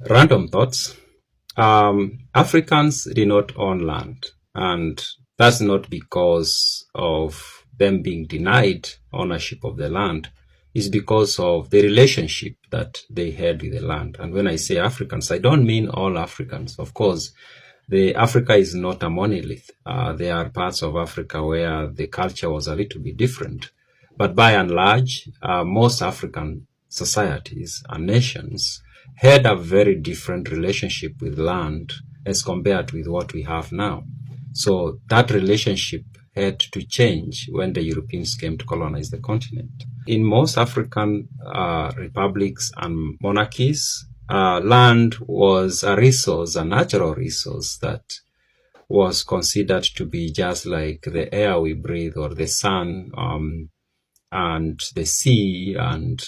Random thoughts. Africans did not own land, and that's not because of them being denied ownership of the land. It's because of the relationship that they had with the land. And when I say Africans, I don't mean all Africans. Of course, the Africa is not a monolith. There are parts of Africa where the culture was a little bit different. But by and large, most African societies and nations had a very different relationship with land as compared with what we have now. So that relationship had to change when the Europeans came to colonize the continent. In most African republics and monarchies, land was a resource, a natural resource that was considered to be just like the air we breathe or the sun and the sea. And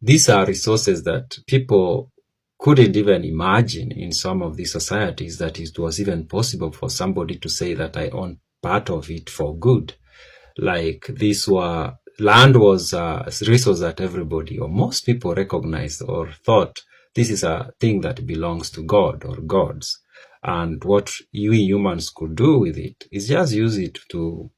these are resources that people couldn't even imagine in some of these societies that it was even possible for somebody to say that I own part of it for good. Like land was a resource that everybody or most people recognized or thought this is a thing that belongs to God or gods. And what we humans could do with it is just use it to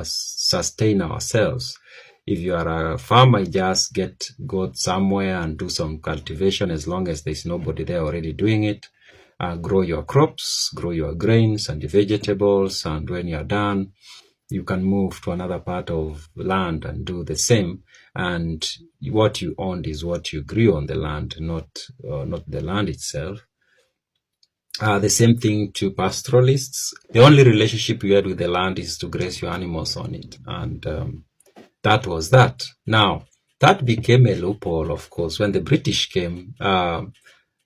sustain ourselves. If you are a farmer, just go somewhere and do some cultivation as long as there's nobody there already doing it. Grow your crops, grow your grains and the vegetables, and when you're done, you can move to another part of land and do the same. And what you owned is what you grew on the land, not the land itself. The same thing to pastoralists. The only relationship you had with the land is to graze your animals on it. And that was that. Now, that became a loophole, of course. When the British came,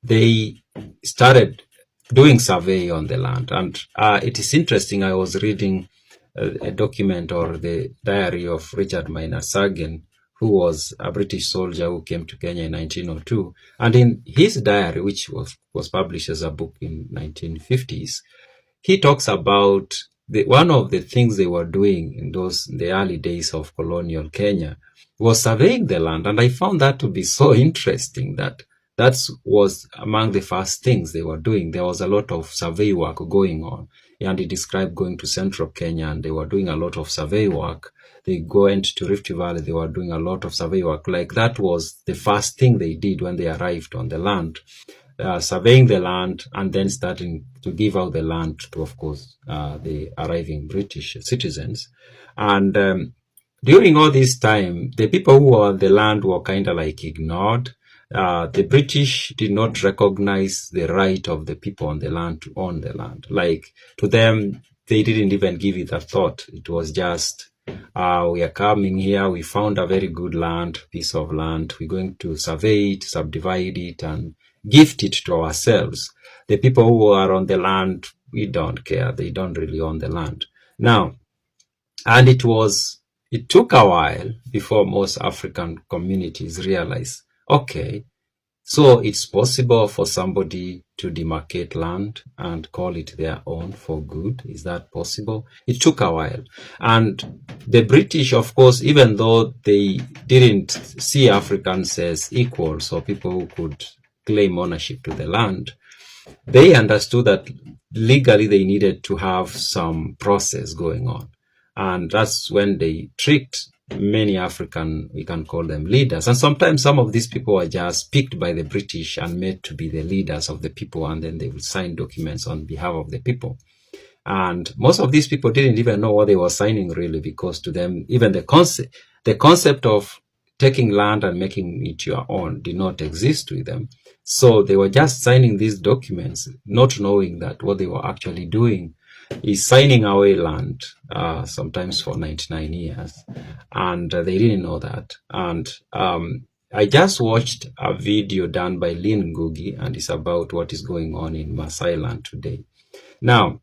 they started doing survey on the land. And it is interesting, I was reading a document or the diary of Richard Minor Sagen, who was a British soldier who came to Kenya in 1902. And in his diary, which was published as a book in 1950s, he talks about one of the things they were doing in the early days of colonial Kenya was surveying the land. And I found that to be so interesting that was among the first things they were doing. There was a lot of survey work going on. And he described going to central Kenya and they were doing a lot of survey work. They went to Rift Valley, they were doing a lot of survey work. Like that was the first thing they did when they arrived on the land. Surveying the land and then starting to give out the land to, of course, the arriving British citizens. And during all this time, the people who were on the land were kind of like ignored. The British did not recognize the right of the people on the land to own the land. Like to them, they didn't even give it a thought. It was just, we are coming here, we found a very good piece of land. We're going to survey it, subdivide it, and gift it to ourselves. The people who are on the land, we don't care. They don't really own the land. Now, and it took a while before most African communities realized, okay, so it's possible for somebody to demarcate land and call it their own for good. Is that possible? It took a while. And the British, of course, even though they didn't see Africans as equals or people who could claim ownership to the land, they understood that legally they needed to have some process going on. And that's when they tricked many African, we can call them leaders. And sometimes some of these people were just picked by the British and made to be the leaders of the people. And then they would sign documents on behalf of the people. And most of these people didn't even know what they were signing really, because to them, even the concept of taking land and making it your own did not exist with them. So they were just signing these documents, not knowing that what they were actually doing is signing away land, sometimes for 99 years. And they didn't know that. And I just watched a video done by Lyn Ngugi, and it's about what is going on in Maasai land today. Now,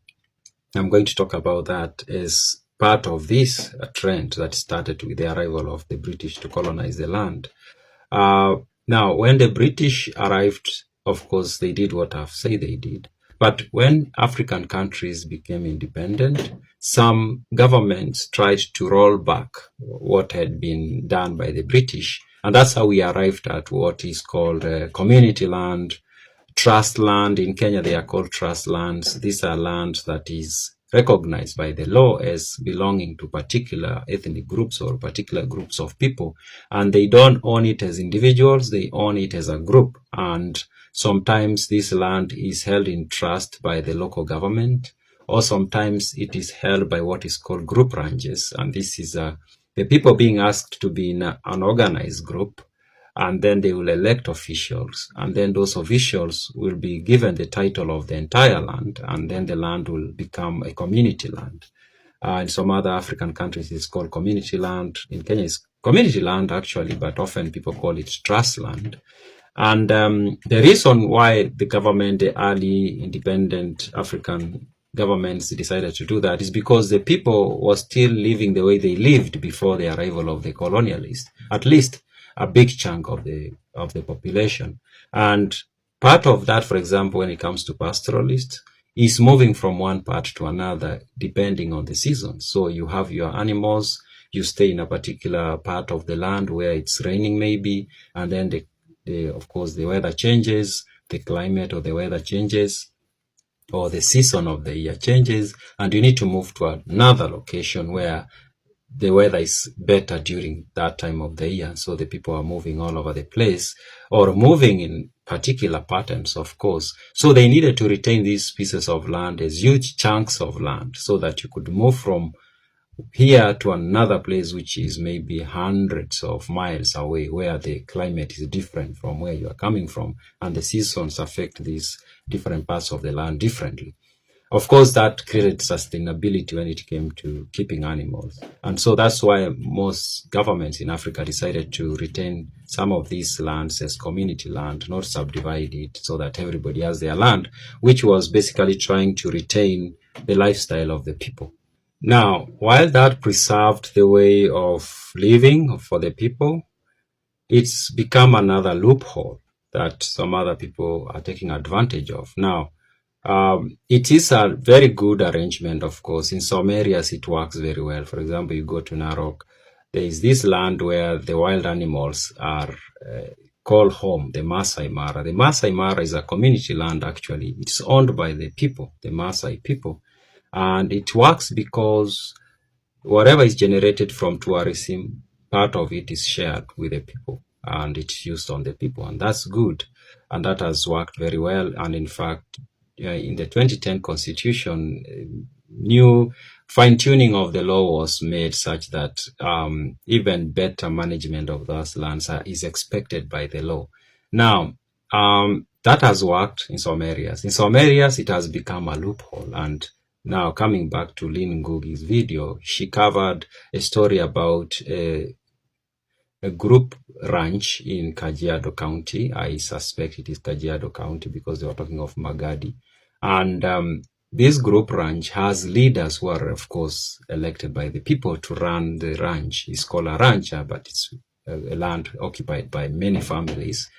I'm going to talk about that as part of this trend that started with the arrival of the British to colonize the land. Now, when the British arrived, of course, they did what I've said they did. But when African countries became independent, some governments tried to roll back what had been done by the British. And that's how we arrived at what is called community land, trust land. In Kenya, they are called trust lands. These are lands that is recognized by the law as belonging to particular ethnic groups or particular groups of people. And they don't own it as individuals, they own it as a group. And sometimes this land is held in trust by the local government, or sometimes it is held by what is called group ranches. And this is the people being asked to be in an organized group, and then they will elect officials, and then those officials will be given the title of the entire land, and then the land will become a community land. In some other African countries, it's called community land. In Kenya, it's community land actually, but often people call it trust land. And the reason why the government, the early independent African governments decided to do that is because the people were still living the way they lived before the arrival of the colonialists, at least a big chunk of the population. And part of that, for example, when it comes to pastoralists, is moving from one part to another depending on the season. So you have your animals, you stay in a particular part of the land where it's raining maybe, and then of course the weather changes, the climate or the weather changes, or the season of the year changes, and you need to move to another location where the weather is better during that time of the year. So the people are moving all over the place, or moving in particular patterns, of course. So they needed to retain these pieces of land as huge chunks of land so that you could move from here to another place which is maybe hundreds of miles away, where the climate is different from where you are coming from, and the seasons affect these different parts of the land differently. Of course, that created sustainability when it came to keeping animals. And so that's why most governments in Africa decided to retain some of these lands as community land, not subdivide it so that everybody has their land, which was basically trying to retain the lifestyle of the people. Now, while that preserved the way of living for the people, it's become another loophole that some other people are taking advantage of. Now, it is a very good arrangement, of course. In some areas, it works very well. For example, you go to Narok, there is this land where the wild animals are called home, the Maasai Mara. The Maasai Mara is a community land, actually. It's owned by the people, the Maasai people. And it works because whatever is generated from tourism, part of it is shared with the people and it's used on the people. And that's good. And that has worked very well. And in fact, in the 2010 constitution, new fine-tuning of the law was made such that even better management of those lands is expected by the law. Now, that has worked in some areas. In some areas, it has become a loophole. And now, coming back to Lyn Ngugi's video, she covered a story about a group ranch in Kajiado County. I suspect it is Kajiado County because they were talking of Magadi. And this group ranch has leaders who are, of course, elected by the people to run the ranch. It's called a ranch, but it's a land occupied by many families.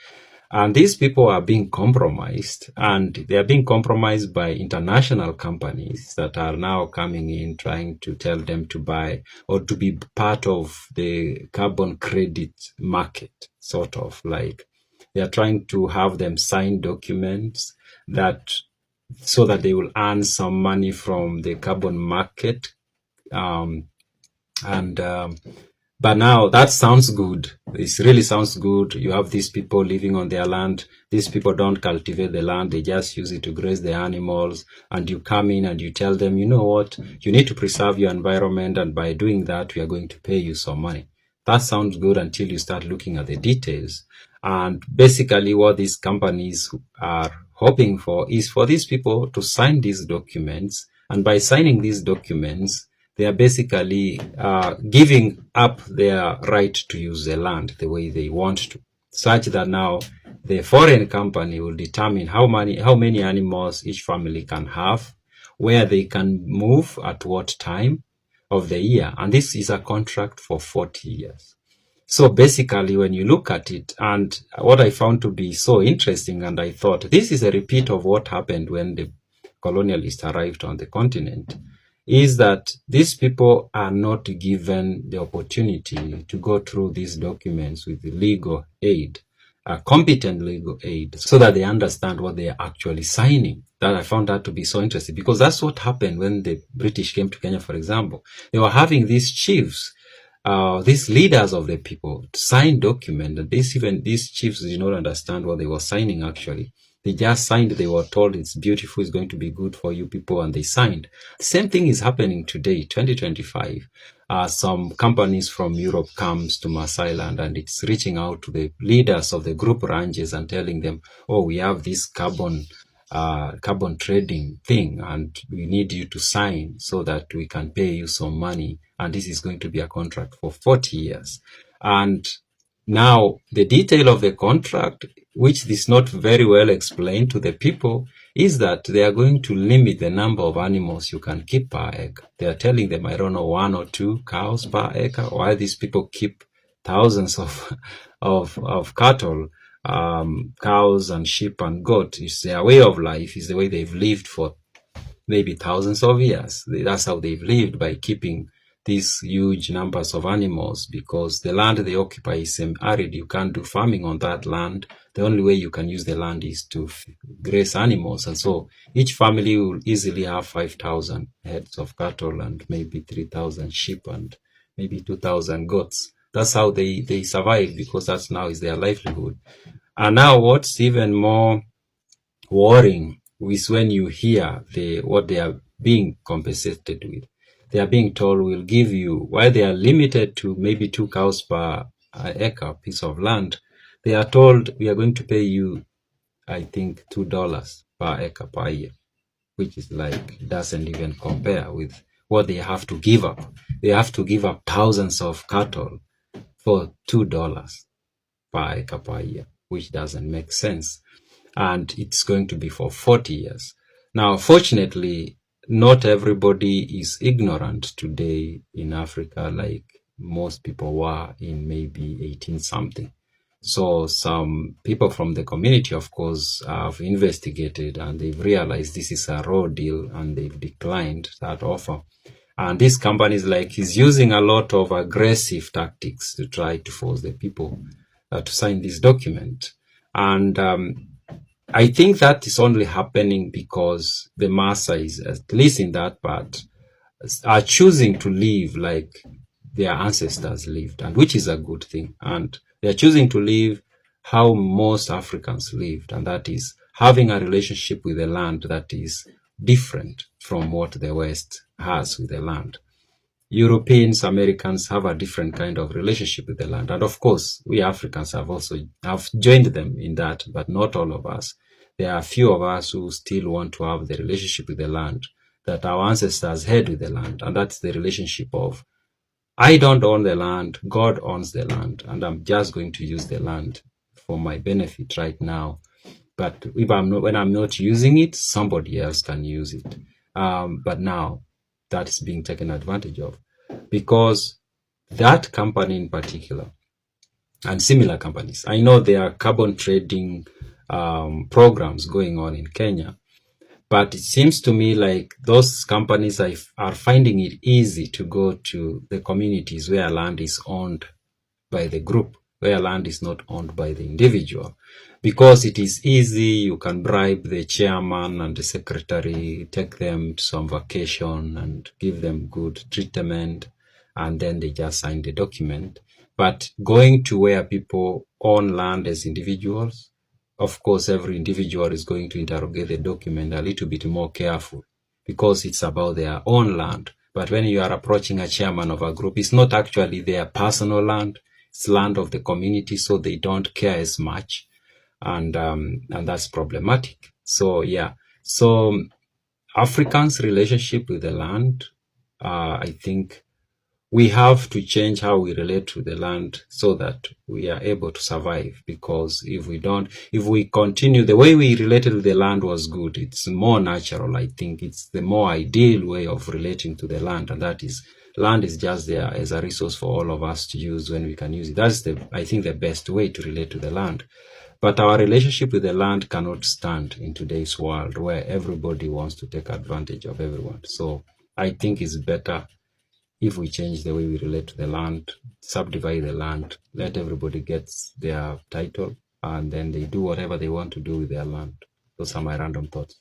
And these people are being compromised, and they are being compromised by international companies that are now coming in trying to tell them to buy or to be part of the carbon credit market, sort of like they are trying to have them sign documents that so that they will earn some money from the carbon market. But now that sounds good. This really sounds good. You have these people living on their land. These people don't cultivate the land. They just use it to graze the animals. And you come in and you tell them, you know what? You need to preserve your environment. And by doing that, we are going to pay you some money. That sounds good until you start looking at the details. And basically what these companies are hoping for is for these people to sign these documents. And by signing these documents, they are basically giving up their right to use the land the way they want to, such that now the foreign company will determine how many animals each family can have, where they can move at what time of the year. And this is a contract for 40 years. So basically, when you look at it, and what I found to be so interesting, and I thought this is a repeat of what happened when the colonialists arrived on the continent, is that these people are not given the opportunity to go through these documents with legal aid. competent legal aid so that they understand what they are actually signing. That I found that to be so interesting, because that's what happened when the British came to Kenya, for example. They were having these chiefs, these leaders of the people, sign documents, and these chiefs did not understand what they were signing actually. They just signed, they were told it's beautiful, it's going to be good for you people, and they signed. The same thing is happening today, 2025. Some companies from Europe comes to Maasai land, and it's reaching out to the leaders of the group ranches and telling them, oh, we have this carbon trading thing, and we need you to sign so that we can pay you some money. And this is going to be a contract for 40 years. And now, the detail of the contract, which is not very well explained to the people, is that they are going to limit the number of animals you can keep per acre. They are telling them, I don't know, 1 or 2 cows per acre. Why these people keep thousands of cattle, cows and sheep and goat? It's their way of life. It's the way they've lived for maybe thousands of years. That's how they've lived, by keeping these huge numbers of animals, because the land they occupy is semi-arid. You can't do farming on that land. The only way you can use the land is to graze animals. And so each family will easily have 5,000 heads of cattle and maybe 3,000 sheep and maybe 2,000 goats. That's how they survive, because that's now is their livelihood. And now what's even more worrying is when you hear what they are being compensated with. They are being told, we'll give you, while they are limited to maybe 2 cows per acre piece of land, they are told, we are going to pay you, I think, $2 per acre per year, which is like, doesn't even compare with what they have to give up. They have to give up thousands of cattle for $2 per acre per year, which doesn't make sense. And it's going to be for 40 years. Now, fortunately, not everybody is ignorant today in Africa like most people were in maybe 18 something. So some people from the community, of course, have investigated, and they've realized this is a raw deal, and they've declined that offer. And this company is using a lot of aggressive tactics to try to force the people to sign this document. And I think that is only happening because the Maasai, at least in that part, are choosing to live like their ancestors lived, and which is a good thing. And they're choosing to live how most Africans lived, and that is having a relationship with the land that is different from what the West has with the land. Europeans, Americans have a different kind of relationship with the land. And of course, we Africans have joined them in that, but not all of us. There are a few of us who still want to have the relationship with the land that our ancestors had with the land. And that's the relationship of, I don't own the land, God owns the land, and I'm just going to use the land for my benefit right now. But when I'm not using it, somebody else can use it. But now that is being taken advantage of, because that company in particular, and similar companies, I know there are carbon trading programs going on in Kenya, but it seems to me like those companies are finding it easy to go to the communities where land is owned by the group, where land is not owned by the individual. Because it is easy, you can bribe the chairman and the secretary, take them to some vacation and give them good treatment, and then they just sign the document. But going to where people own land as individuals, of course, every individual is going to interrogate the document a little bit more careful, because it's about their own land. But when you are approaching a chairman of a group, it's not actually their personal land, it's land of the community, so they don't care as much. And that's problematic. So yeah, so Africans' relationship with the land, I think we have to change how we relate to the land so that we are able to survive. Because if we continue the way we related to the land was good, it's more natural. I think it's the more ideal way of relating to the land, and that is, land is just there as a resource for all of us to use when we can use it. That's I think the best way to relate to the land. But our relationship with the land cannot stand in today's world where everybody wants to take advantage of everyone. So I think it's better if we change the way we relate to the land, subdivide the land, let everybody get their title, and then they do whatever they want to do with their land. Those are my random thoughts.